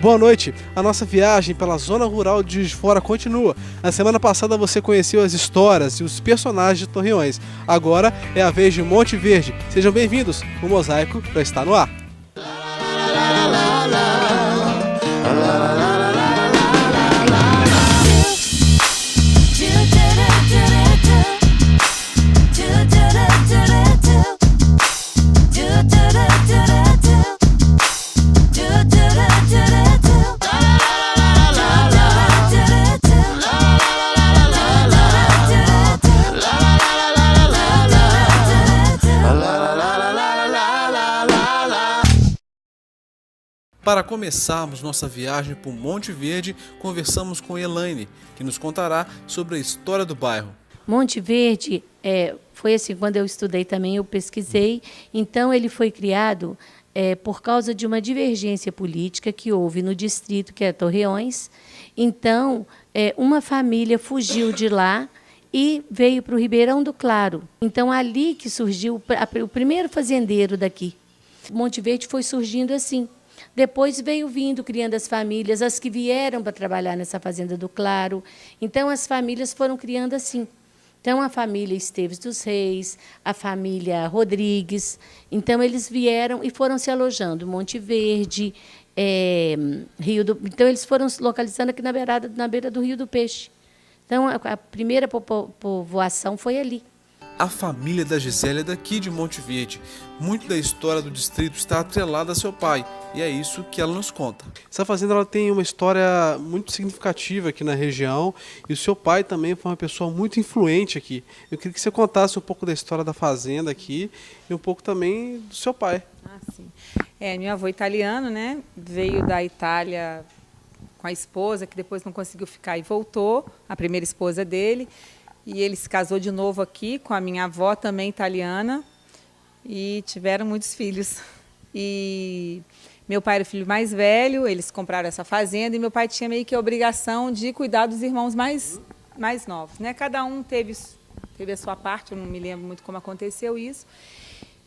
Boa noite! A nossa viagem pela zona rural de Juiz de Fora continua. Na semana passada você conheceu as histórias e os personagens de Torreões. Agora é a vez de Monte Verde. Sejam bem-vindos, o Mosaico já está no ar. Para começarmos nossa viagem por Monte Verde, conversamos com Elaine, que nos contará sobre a história do bairro. Monte Verde, foi assim, quando eu estudei também, eu pesquisei. Então, ele foi criado por causa de uma divergência política que houve no distrito, que é Torreões. Então, uma família fugiu de lá e veio para o Ribeirão do Claro. Então, ali que surgiu o primeiro fazendeiro daqui. Monte Verde foi surgindo assim. Depois veio vindo, criando as famílias, as que vieram para trabalhar nessa Fazenda do Claro. Então, as famílias foram criando assim. Então, a família Esteves dos Reis, a família Rodrigues. Então, eles vieram e foram se alojando. Monte Verde, Então, eles foram se localizando aqui na beira do Rio do Peixe. Então, a primeira povoação foi ali. A família da Gisele é daqui de Monte Verde. Muito da história do distrito está atrelada a seu pai, e é isso que ela nos conta. Essa fazenda ela tem uma história muito significativa aqui na região, e o seu pai também foi uma pessoa muito influente aqui. Eu queria que você contasse um pouco da história da fazenda aqui e um pouco também do seu pai. Sim. Meu avô italiano, né? Veio da Itália com a esposa, que depois não conseguiu ficar e voltou, a primeira esposa dele. E ele se casou de novo aqui com a minha avó, também italiana, e tiveram muitos filhos. E meu pai era o filho mais velho, eles compraram essa fazenda, e meu pai tinha meio que a obrigação de cuidar dos irmãos mais novos, né? Cada um teve a sua parte, eu não me lembro muito como aconteceu isso.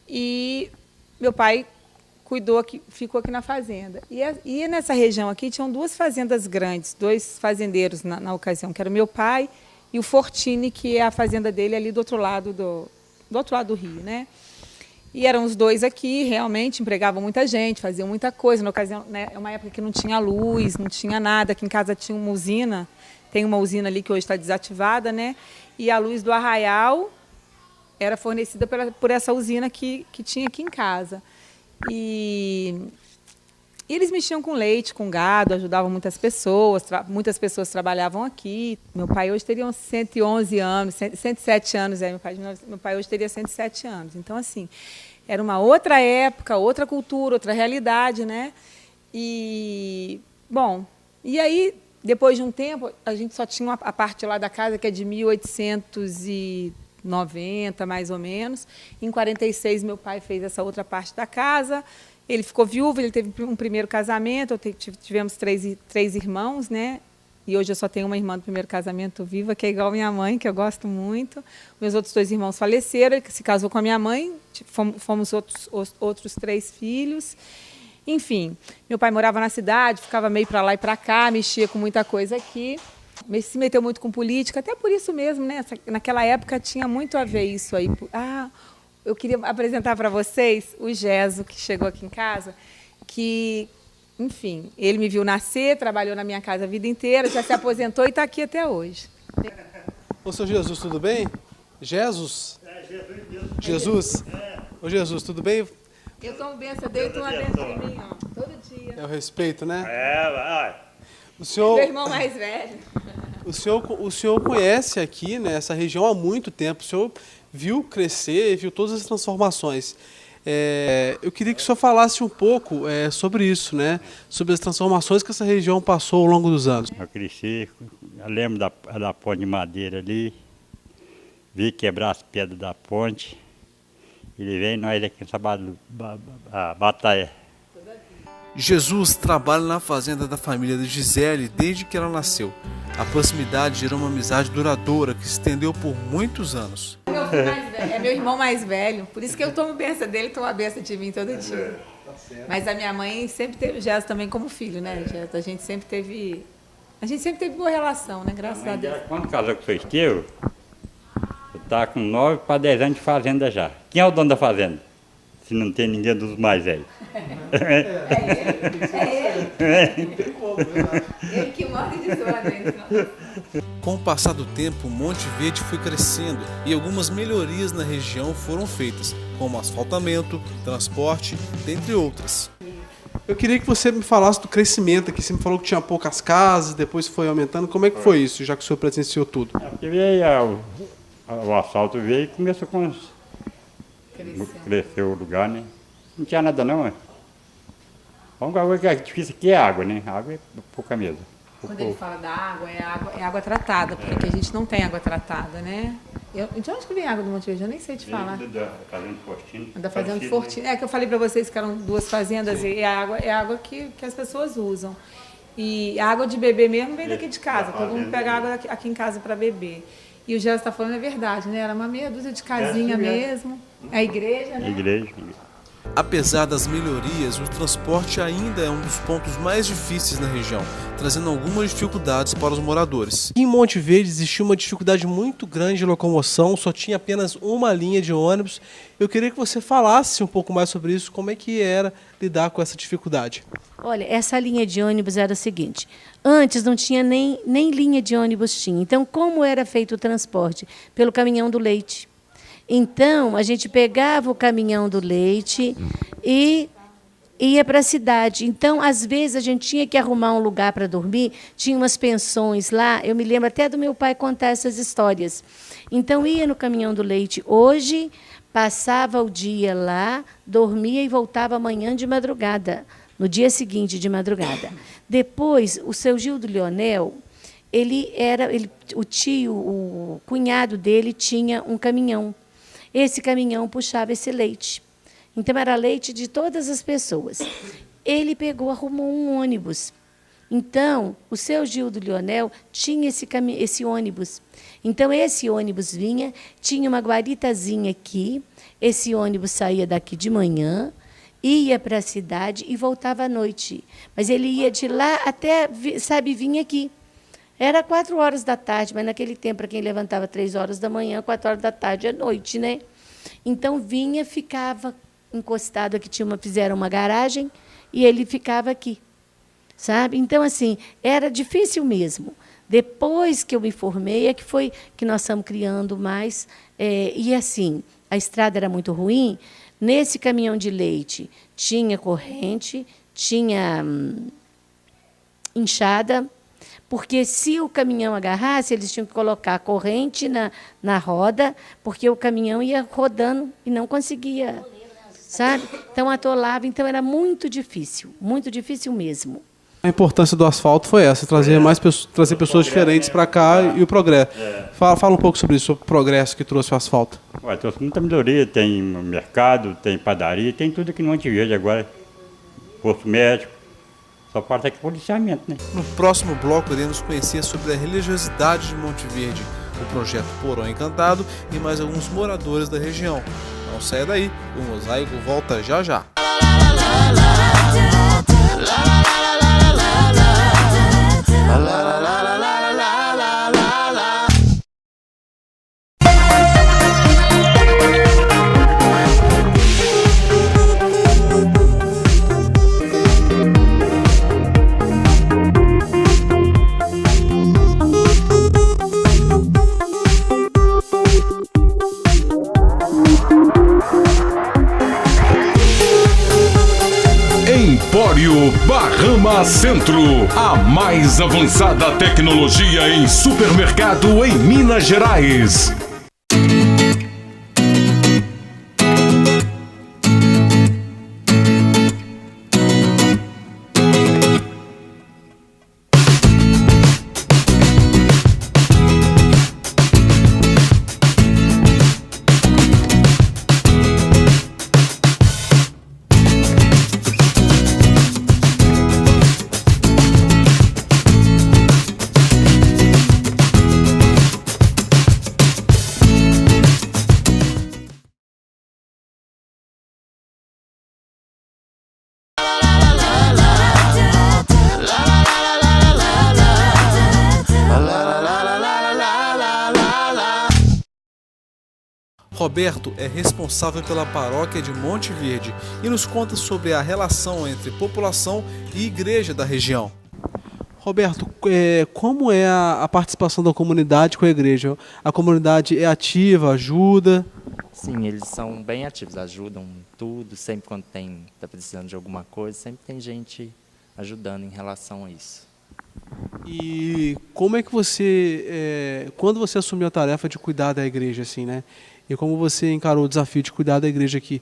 E meu pai cuidou aqui, ficou aqui na fazenda. E nessa região aqui tinham duas fazendas grandes, dois fazendeiros na ocasião, que era o meu pai e o Fortini, que é a fazenda dele ali do outro lado do rio, né? E eram os dois aqui, realmente empregavam muita gente, faziam muita coisa. Na ocasião, né, é uma época que não tinha luz, não tinha nada. Aqui em casa tinha uma usina, tem uma usina ali que hoje está desativada, né? E a luz do arraial era fornecida por essa usina que tinha aqui em casa. E eles mexiam com leite, com gado, ajudavam muitas pessoas trabalhavam aqui. Meu pai hoje teria uns 111 anos, 107 anos, meu pai hoje teria 107 anos. Então, assim, era uma outra época, outra cultura, outra realidade, né? E, bom, e aí, depois de um tempo, a gente só tinha a parte lá da casa, que é de 1890, mais ou menos. Em 46, meu pai fez essa outra parte da casa. Ele ficou viúvo, ele teve um primeiro casamento, tivemos três irmãos, né? E hoje eu só tenho uma irmã do primeiro casamento viva, que é igual a minha mãe, que eu gosto muito. Meus outros dois irmãos faleceram, ele se casou com a minha mãe, fomos outros 3 filhos. Enfim, meu pai morava na cidade, ficava meio para lá e para cá, mexia com muita coisa aqui. Se meteu muito com política, até por isso mesmo, né? Naquela época tinha muito a ver isso aí. Eu queria apresentar para vocês o Geso, que chegou aqui em casa, que, enfim, ele me viu nascer, trabalhou na minha casa a vida inteira, já se aposentou e está aqui até hoje. Ô, seu Jesus, tudo bem? Jesus? Jesus? Ô, Jesus, tudo bem? Eu tomo benção dele, tu uma benção de mim, ó, todo dia. É o respeito, né? Vai. O senhor, meu irmão mais velho. O senhor conhece aqui, né, essa região há muito tempo. O senhor viu crescer, viu todas as transformações. Eu queria que o senhor falasse um pouco sobre isso, né? Sobre as transformações que essa região passou ao longo dos anos. Eu cresci, eu lembro da ponte de madeira ali, vi quebrar as pedras da ponte, ele veio nós aqui nessa batalha. Jesus trabalha na fazenda da família de Gisele desde que ela nasceu. A proximidade gerou uma amizade duradoura que se estendeu por muitos anos. Meu filho mais velho, é meu irmão mais velho, por isso que eu tomo benção dele, tomo a benção de mim todo dia. Mas a minha mãe sempre teve o Gerson também como filho, né, Gerson? A gente sempre teve boa relação, né? Graças a Deus. Quando casou com o seu Estevão, eu estava com 9 para 10 anos de fazenda já. Quem é o dono da fazenda? Se não tem ninguém dos mais velhos. Ele que manda de zona. Com o passar do tempo, Monte Verde foi crescendo e algumas melhorias na região foram feitas, como asfaltamento, transporte, dentre outras. Eu queria que você me falasse do crescimento aqui. Você me falou que tinha poucas casas, depois foi aumentando. Como é que foi isso, já que o senhor presenciou tudo? Porque veio, o asfalto veio e começou com cresceu o lugar, né? Não tinha nada não, né? A única coisa que é difícil aqui é a água, né? A água é pouca mesmo. Quando ele fala da água, é água tratada, porque a gente não tem água tratada, né? De onde que vem a água do Monte Verde? Eu nem sei te falar. Da Fazenda Fortino. Da Fazenda Fortino. É que eu falei para vocês que eram 2 fazendas. Sim. E a água que as pessoas usam. E a água de beber mesmo vem daqui de casa. Todo mundo pega água aqui em casa para beber. E o Gerson está falando é verdade, né? Era uma meia dúzia de casinha mesmo. É a igreja, né? Igreja. Apesar das melhorias, o transporte ainda é um dos pontos mais difíceis na região, trazendo algumas dificuldades para os moradores. Em Monte Verde existia uma dificuldade muito grande de locomoção, só tinha apenas uma linha de ônibus. Eu queria que você falasse um pouco mais sobre isso, como é que era lidar com essa dificuldade. Olha, essa linha de ônibus era o seguinte: antes não tinha nem linha de ônibus tinha. Então, como era feito o transporte? Pelo caminhão do leite. Então, a gente pegava o caminhão do leite e ia para a cidade. Então, às vezes, a gente tinha que arrumar um lugar para dormir. Tinha umas pensões lá. Eu me lembro até do meu pai contar essas histórias. Então, ia no caminhão do leite. Hoje, passava o dia lá, dormia e voltava amanhã de madrugada. No dia seguinte, de madrugada. Depois, o seu Gildo Leonel, o cunhado dele tinha um caminhão. Esse caminhão puxava esse leite. Então, era leite de todas as pessoas. Ele arrumou um ônibus. Então, o seu Gildo Leonel tinha esse ônibus. Então, esse ônibus vinha, tinha uma guaritazinha aqui, esse ônibus saía daqui de manhã, ia para a cidade e voltava à noite. Mas ele ia de lá até, vinha aqui. Era 4 horas da tarde, mas naquele tempo, para quem levantava 3 horas da manhã, 4 horas da tarde é noite, né? Então, vinha, ficava encostado aqui, fizeram uma garagem, e ele ficava aqui, sabe? Então, assim, era difícil mesmo. Depois que eu me formei, é que nós estamos criando mais. E, assim, a estrada era muito ruim. Nesse caminhão de leite, tinha corrente, tinha enxada, porque se o caminhão agarrasse, eles tinham que colocar a corrente na roda, porque o caminhão ia rodando e não conseguia, sabe? Então, atolava. Então, era muito difícil mesmo. A importância do asfalto foi essa, trazer pessoas diferentes para cá e o progresso. Fala um pouco sobre isso, sobre o progresso que trouxe o asfalto. Trouxe muita melhoria, tem mercado, tem padaria, tem tudo aqui no Monte Verde agora, posto médico. Só falta aqui policiamento, né? No próximo bloco, iremos conhecer sobre a religiosidade de Monte Verde, o projeto Porão Encantado e mais alguns moradores da região. Não saia daí, o Mosaico volta já já. Empório Bahama Centro, a mais avançada tecnologia em supermercado em Minas Gerais. Roberto é responsável pela paróquia de Monte Verde e nos conta sobre a relação entre população e igreja da região. Roberto, como é a participação da comunidade com a igreja? A comunidade é ativa, ajuda? Sim, eles são bem ativos, ajudam tudo, sempre quando está precisando de alguma coisa, sempre tem gente ajudando em relação a isso. E como é que você, quando você assumiu a tarefa de cuidar da igreja, assim, né? E como você encarou o desafio de cuidar da igreja aqui?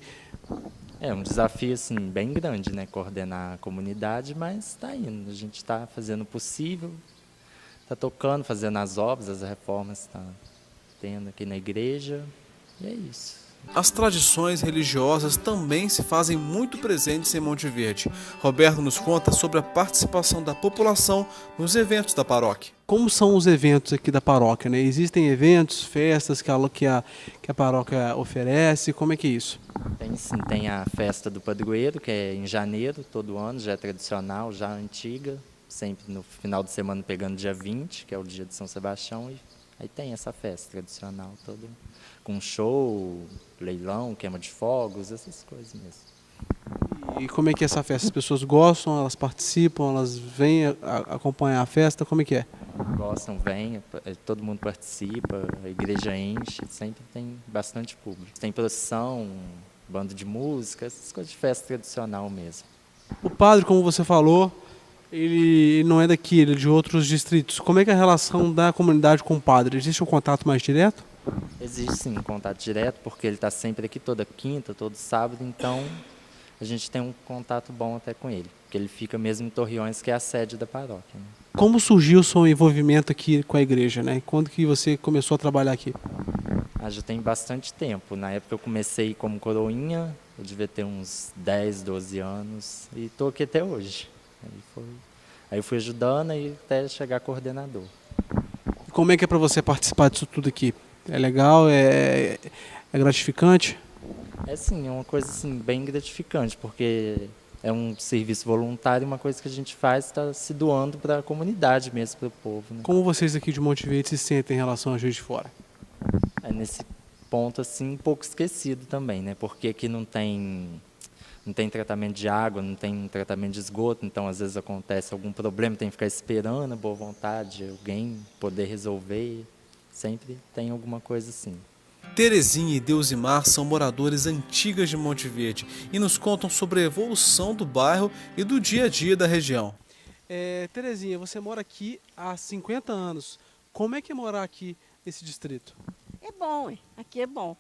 É um desafio assim, bem grande, né? Coordenar a comunidade, mas está indo. A gente está fazendo o possível, está tocando, fazendo as obras, as reformas, está tendo aqui na igreja, e é isso. As tradições religiosas também se fazem muito presentes em Monte Verde. Roberto nos conta sobre a participação da população nos eventos da paróquia. Como são os eventos aqui da paróquia, né? Existem eventos, festas que a paróquia oferece? Como é que é isso? Tem sim, tem a festa do padroeiro, que é em janeiro, todo ano, já é tradicional, já antiga, sempre no final de semana pegando dia 20, que é o dia de São Sebastião, e aí tem essa festa tradicional toda, com show, leilão, queima de fogos, essas coisas mesmo. E como é que é essa festa? As pessoas gostam, elas participam, elas vêm acompanhar a festa, como é que é? Gostam, vêm, todo mundo participa, a igreja enche, sempre tem bastante público. Tem procissão, banda de música, essas coisas de festa tradicional mesmo. O padre, como você falou, ele não é daqui, ele é de outros distritos. Como é que é a relação da comunidade com o padre? Existe um contato mais direto? Existe sim um contato direto, porque ele está sempre aqui toda quinta, todo sábado, então a gente tem um contato bom até com ele, porque ele fica mesmo em Torreões, que é a sede da paróquia, né? Como surgiu o seu envolvimento aqui com a igreja, né? Quando que você começou a trabalhar aqui? Já tem bastante tempo. Na época eu comecei como coroinha, eu devia ter uns 10, 12 anos, e estou aqui até hoje. Aí eu fui ajudando e até chegar coordenador. Como é que é para você participar disso tudo aqui? É legal? É gratificante? É sim, é uma coisa assim, bem gratificante, porque é um serviço voluntário, uma coisa que a gente faz, está se doando para a comunidade mesmo, para o povo, né? Como vocês aqui de Monte Verde se sentem em relação a Juiz de Fora? É nesse ponto assim, um pouco esquecido também, né? Porque aqui não tem tratamento de água, não tem tratamento de esgoto, então às vezes acontece algum problema, tem que ficar esperando a boa vontade de alguém poder resolver, sempre tem alguma coisa assim. Terezinha e Deusimar são moradores antigas de Monte Verde e nos contam sobre a evolução do bairro e do dia a dia da região. Terezinha, você mora aqui há 50 anos. Como é que é morar aqui nesse distrito? É bom, aqui é bom.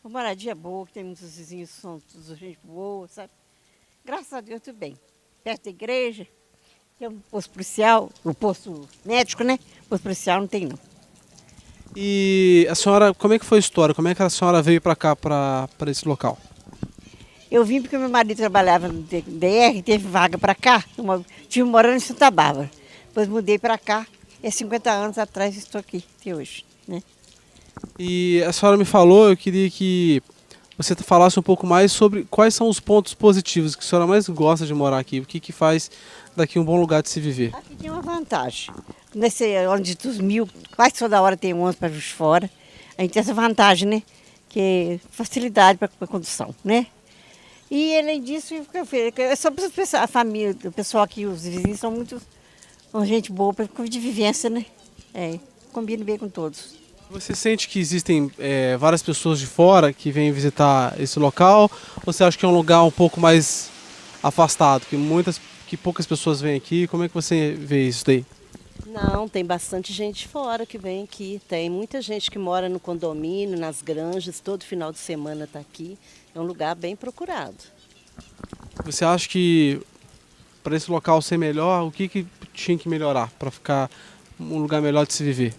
A moradia é boa, tem muitos vizinhos, são todos gente boa, sabe? Graças a Deus, tudo bem. Perto da igreja, tem um posto policial, o posto médico, né? O posto policial não tem, não. E a senhora, como é que foi a história? Como é que a senhora veio para cá, para esse local? Eu vim porque meu marido trabalhava no DR, teve vaga para cá, estive morando em Santa Bárbara. Depois mudei para cá, e há 50 anos atrás estou aqui, até hoje, né? E a senhora me falou, eu queria que você falasse um pouco mais sobre quais são os pontos positivos que a senhora mais gosta de morar aqui, o que faz daqui um bom lugar de se viver. Aqui tem uma vantagem, nesse ano de 2000, quase toda hora tem ônibus para Juiz de Fora, a gente tem essa vantagem, né, que é facilidade para a condução, né. E além disso, é só a família, o pessoal aqui, os vizinhos são muito gente boa para de vivência, né, combina bem com todos. Você sente que existem várias pessoas de fora que vêm visitar esse local? Ou você acha que é um lugar um pouco mais afastado, que poucas pessoas vêm aqui? Como é que você vê isso daí? Não, tem bastante gente fora que vem aqui. Tem muita gente que mora no condomínio, nas granjas, todo final de semana está aqui. É um lugar bem procurado. Você acha que para esse local ser melhor, o que tinha que melhorar para ficar um lugar melhor de se viver?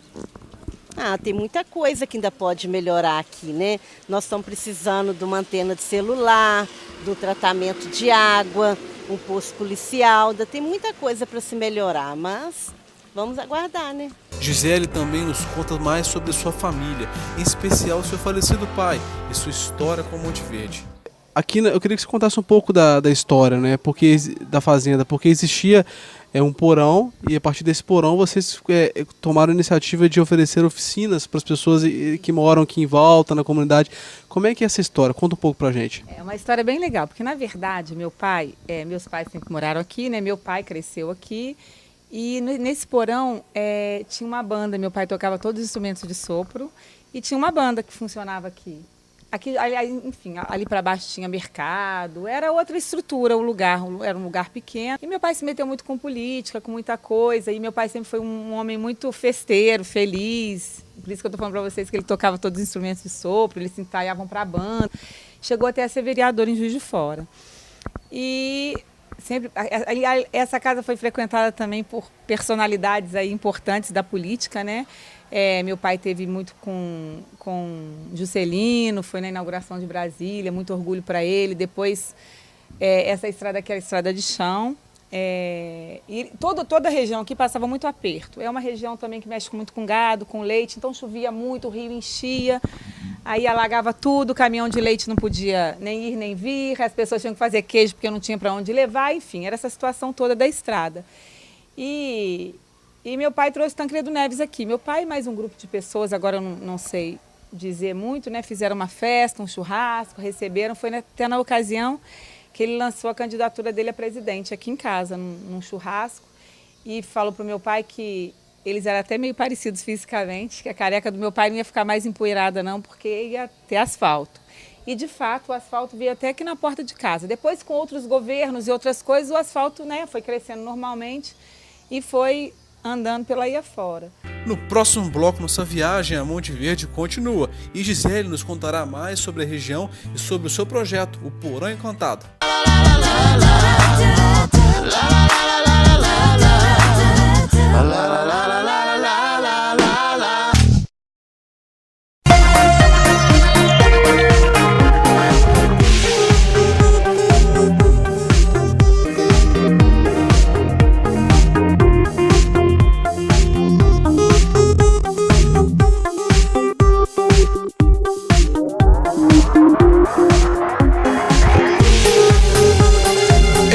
Tem muita coisa que ainda pode melhorar aqui, né? Nós estamos precisando de uma antena de celular, do tratamento de água, um posto policial, ainda tem muita coisa para se melhorar, mas vamos aguardar, né? Gisele também nos conta mais sobre sua família, em especial seu falecido pai e sua história com Monte Verde. Aqui eu queria que você contasse um pouco da história, né? Porque, da fazenda, porque existia um porão e a partir desse porão vocês tomaram a iniciativa de oferecer oficinas para as pessoas que moram aqui em volta, na comunidade. Como é que é essa história? Conta um pouco pra gente. É uma história bem legal, porque na verdade meus pais sempre moraram aqui, né? Meu pai cresceu aqui e nesse porão tinha uma banda. Meu pai tocava todos os instrumentos de sopro e tinha uma banda que funcionava aqui. Aqui, enfim, ali para baixo tinha mercado, era outra estrutura o lugar, era um lugar pequeno. E meu pai se meteu muito com política, com muita coisa, e meu pai sempre foi um homem muito festeiro, feliz. Por isso que eu estou falando para vocês que ele tocava todos os instrumentos de sopro, eles se ensaiavam para a banda. Chegou até a ser vereador em Juiz de Fora. E sempre, essa casa foi frequentada também por personalidades aí importantes da política, né? Meu pai teve muito com Juscelino, foi na inauguração de Brasília, muito orgulho para ele. Depois, essa estrada aqui era a estrada de chão. E toda a região aqui passava muito aperto. É uma região também que mexe muito com gado, com leite, então chovia muito, o rio enchia, aí alagava tudo, o caminhão de leite não podia nem ir nem vir, as pessoas tinham que fazer queijo porque não tinha para onde levar, enfim, era essa situação toda da estrada. E meu pai trouxe Tancredo Neves aqui. Meu pai e mais um grupo de pessoas, agora eu não sei dizer muito, né? Fizeram uma festa, um churrasco, receberam. Foi até na ocasião que ele lançou a candidatura dele a presidente aqui em casa, num churrasco. E falou para o meu pai que eles eram até meio parecidos fisicamente, que a careca do meu pai não ia ficar mais empoeirada não, porque ia ter asfalto. E, de fato, o asfalto veio até aqui na porta de casa. Depois, com outros governos e outras coisas, o asfalto, né, foi crescendo normalmente e foi andando pela aí afora. No próximo bloco, nossa viagem a Monte Verde continua e Gisele nos contará mais sobre a região e sobre o seu projeto, o Porão Encantado.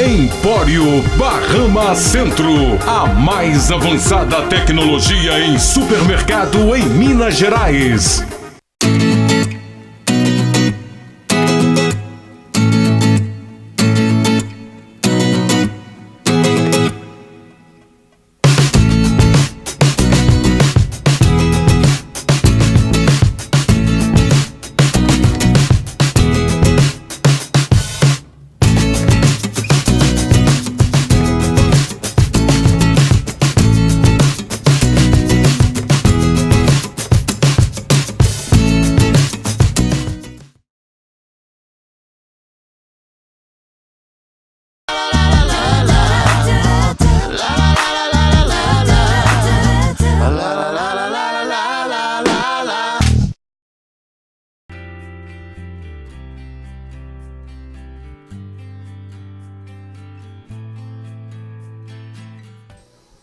Empório Bahama Centro, a mais avançada tecnologia em supermercado em Minas Gerais.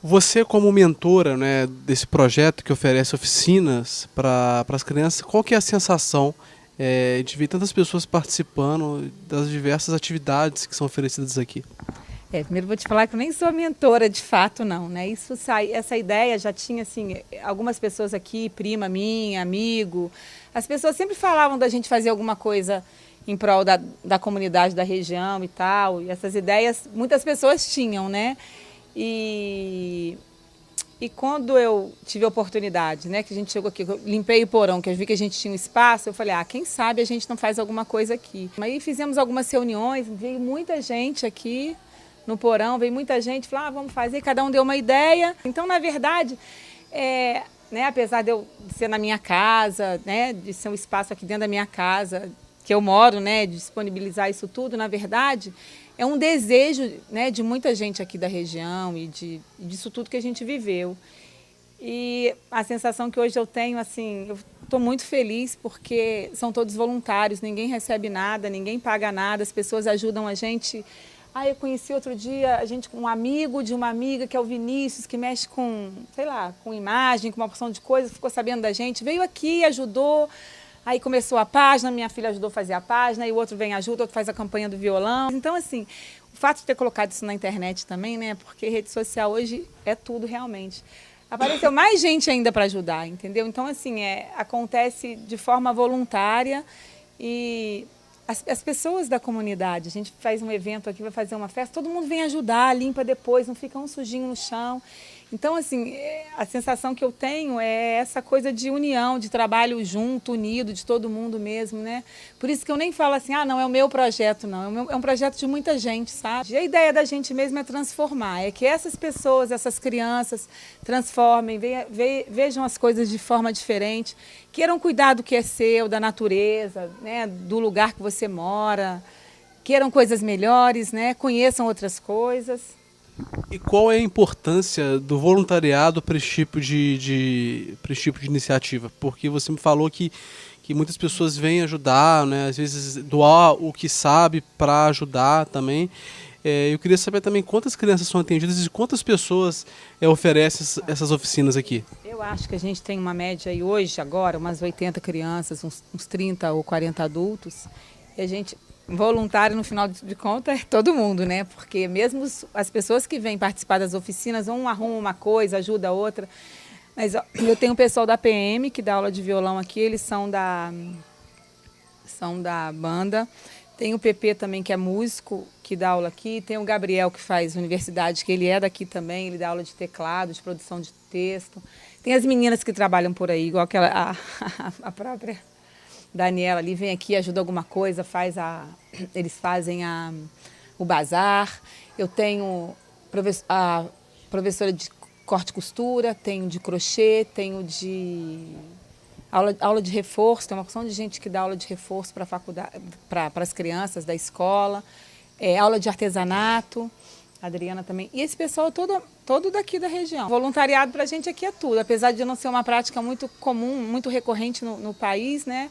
Você, como mentora, né, desse projeto que oferece oficinas para as crianças, qual que é a sensação de ver tantas pessoas participando das diversas atividades que são oferecidas aqui? Primeiro vou te falar que eu nem sou mentora de fato, não, né? Essa ideia já tinha, assim, algumas pessoas aqui, prima minha, amigo, as pessoas sempre falavam da gente fazer alguma coisa em prol da comunidade da região e tal, e essas ideias muitas pessoas tinham, né? E quando eu tive a oportunidade, né, que a gente chegou aqui, eu limpei o porão, que eu vi que a gente tinha um espaço, eu falei, quem sabe a gente não faz alguma coisa aqui. Aí fizemos algumas reuniões, veio muita gente aqui no porão, veio muita gente, falou, vamos fazer, cada um deu uma ideia. Então, na verdade, né, apesar de eu ser na minha casa, né, de ser um espaço aqui dentro da minha casa, que eu moro, né, de disponibilizar isso tudo, na verdade, é um desejo, né, de muita gente aqui da região e disso tudo que a gente viveu. E a sensação que hoje eu tenho, assim, eu estou muito feliz porque são todos voluntários, ninguém recebe nada, ninguém paga nada, as pessoas ajudam a gente. Eu conheci outro dia um amigo de uma amiga, que é o Vinícius, que mexe com, sei lá, com imagem, com uma porção de coisas, ficou sabendo da gente, veio aqui, ajudou Aí começou a página, minha filha ajudou a fazer a página, e o outro vem ajuda, o outro faz a campanha do violão. Então, assim, o fato de ter colocado isso na internet também, né? Porque rede social hoje é tudo realmente. Apareceu mais gente ainda para ajudar, entendeu? Então, assim, acontece de forma voluntária e as pessoas da comunidade, a gente faz um evento aqui, vai fazer uma festa, todo mundo vem ajudar, limpa depois, não fica um sujinho no chão. Então, assim, a sensação que eu tenho é essa coisa de união, de trabalho junto, unido, de todo mundo mesmo, né? Por isso que eu nem falo assim, não é o meu projeto, não. É um projeto de muita gente, sabe? E a ideia da gente mesmo é transformar, é que essas pessoas, essas crianças transformem, vejam as coisas de forma diferente, queiram cuidar do que é seu, da natureza, né? Do lugar que você mora, queiram coisas melhores, né? Conheçam outras coisas. E qual é a importância do voluntariado para esse tipo de iniciativa? Porque você me falou que muitas pessoas vêm ajudar, né? Às vezes doar o que sabe para ajudar também. Eu queria saber também quantas crianças são atendidas e quantas pessoas oferecem essas oficinas aqui. Eu acho que a gente tem uma média aí hoje, agora, umas 80 crianças, uns 30 ou 40 adultos. E a gente... Voluntário, no final de contas, é todo mundo, né? Porque mesmo as pessoas que vêm participar das oficinas, um arruma uma coisa, ajuda a outra. Mas eu tenho o pessoal da PM, que dá aula de violão aqui, eles são da banda. Tem o PP também, que é músico, que dá aula aqui. Tem o Gabriel, que faz universidade, que ele é daqui também, ele dá aula de teclado, de produção de texto. Tem as meninas que trabalham por aí, igual a própria... Daniela ali vem aqui, ajuda alguma coisa, eles fazem o bazar. Eu tenho a professora de corte e costura, tenho de crochê, tenho de aula de reforço, tem uma porção de gente que dá aula de reforço para faculdade, para as crianças da escola, aula de artesanato, a Adriana também. E esse pessoal todo daqui da região. Voluntariado para a gente aqui é tudo, apesar de não ser uma prática muito comum, muito recorrente no país, né?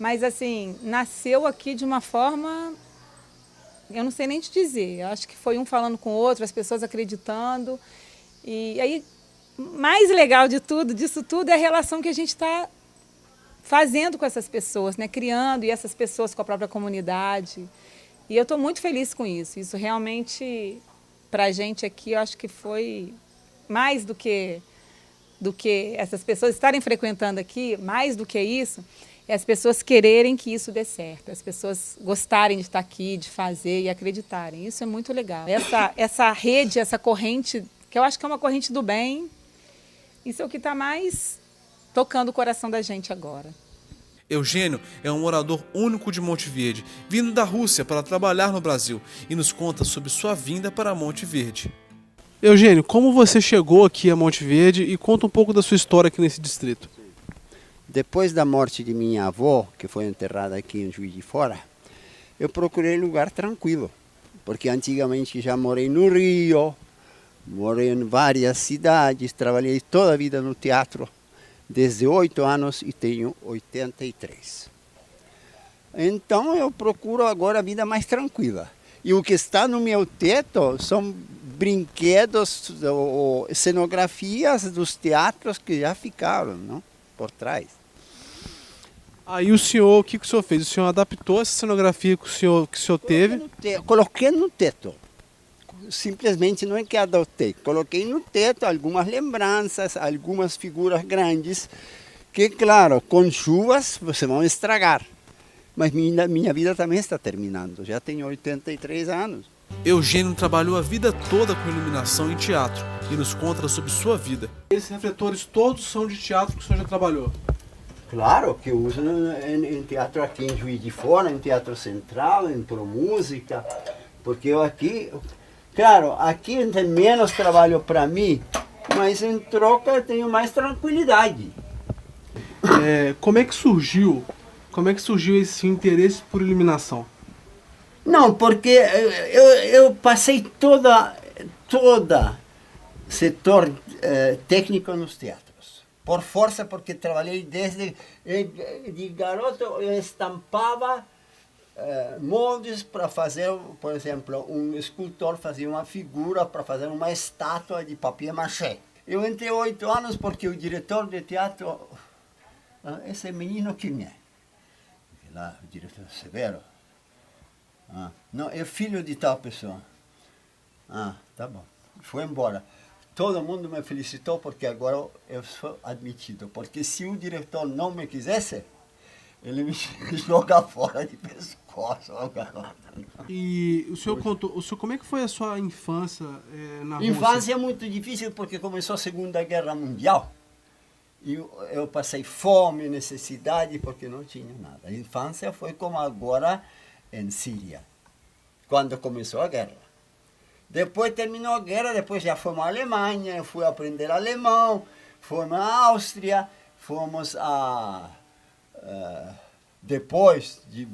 Mas, assim, nasceu aqui de uma forma, eu não sei nem te dizer. Eu acho que foi um falando com o outro, as pessoas acreditando. E aí, mais legal disso tudo, é a relação que a gente está fazendo com essas pessoas, né? Criando, e essas pessoas com a própria comunidade. E eu estou muito feliz com isso. Isso realmente, para a gente aqui, eu acho que foi mais do que essas pessoas estarem frequentando aqui, mais do que isso, é as pessoas quererem que isso dê certo, as pessoas gostarem de estar aqui, de fazer e acreditarem. Isso é muito legal. Essa rede, essa corrente, que eu acho que é uma corrente do bem, isso é o que está mais tocando o coração da gente agora. Eugênio é um morador único de Monte Verde, vindo da Rússia para trabalhar no Brasil, e nos conta sobre sua vinda para Monte Verde. Eugênio, como você chegou aqui a Monte Verde e conta um pouco da sua história aqui nesse distrito? Depois da morte de minha avó, que foi enterrada aqui em Juiz de Fora, eu procurei lugar tranquilo, porque antigamente já morei no Rio, morei em várias cidades, trabalhei toda a vida no teatro, desde 8 anos e tenho 83. Então eu procuro agora a vida mais tranquila. E o que está no meu teto são brinquedos ou cenografias dos teatros que já ficaram, não? Por trás. Aí o senhor, o que o senhor fez? O senhor adaptou essa cenografia que o senhor teve? Coloquei no teto. Simplesmente não é que adotei. Coloquei no teto algumas lembranças, algumas figuras grandes, que, claro, com chuvas você vão estragar. Mas minha vida também está terminando. Já tenho 83 anos. Eugênio trabalhou a vida toda com iluminação e teatro e nos conta sobre sua vida. Esses refletores todos são de teatro que o senhor já trabalhou? Claro que eu uso em teatro aqui em Juiz de Fora, em Teatro Central, em Promúsica, porque eu aqui, claro, aqui tem menos trabalho para mim, mas em troca eu tenho mais tranquilidade. Como é que surgiu esse interesse por iluminação? Não, porque eu passei toda setor técnico nos teatros. Por força, porque trabalhei desde de garoto, eu estampava moldes para fazer, por exemplo, um escultor fazia uma figura para fazer uma estátua de papier mâché. Eu entrei 8 anos porque o diretor de teatro, esse menino quem é? lá, o diretor Severo. Não, é filho de tal pessoa. Tá bom. Foi embora. Todo mundo me felicitou porque agora eu sou admitido. Porque se o diretor não me quisesse, ele me joga fora de pescoço. E o senhor contou, como é que foi a sua infância na Rússia? Infância é muito difícil porque começou a Segunda Guerra Mundial. E eu passei fome, necessidade, porque não tinha nada. A infância foi como agora em Síria, quando começou a guerra. Depois terminou a guerra, depois já fomos à Alemanha, eu fui aprender alemão, fomos à Áustria, fomos depois de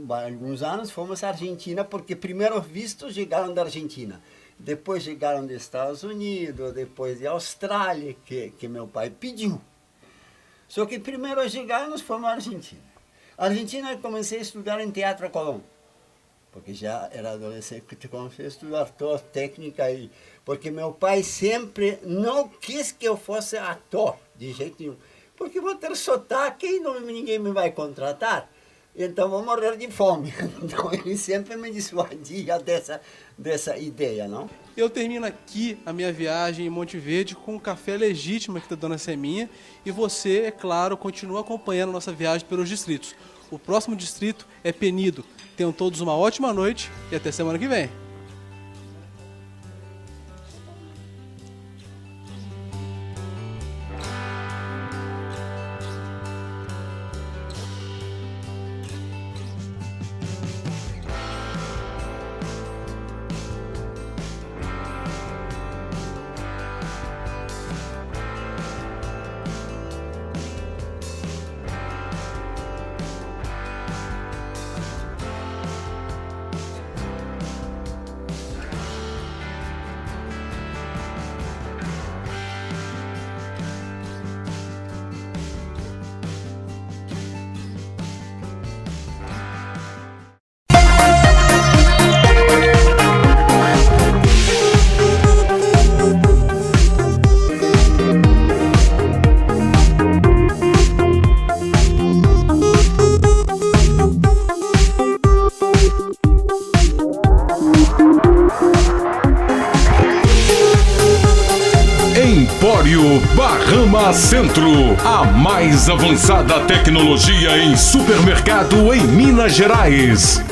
alguns anos, fomos à Argentina, porque primeiro vistos chegaram da Argentina. Depois chegaram dos Estados Unidos, depois de Austrália, que meu pai pediu. Só que primeiro chegaram, nós fomos à Argentina. A Argentina eu comecei a estudar em Teatro Colón, porque já era adolescente, comecei a estudar toda técnica aí. Porque meu pai sempre não quis que eu fosse ator, de jeito nenhum. Porque vou ter sotaque e ninguém me vai contratar. Então vou morrer de fome. Então ele sempre me dissuadia dessa ideia, não? Eu termino aqui a minha viagem em Monte Verde com o café legítimo aqui da Dona Seminha. E você, é claro, continua acompanhando nossa viagem pelos distritos. O próximo distrito é Penedo. Tenham todos uma ótima noite e até semana que vem. Bahama Centro, a mais avançada tecnologia em supermercado em Minas Gerais.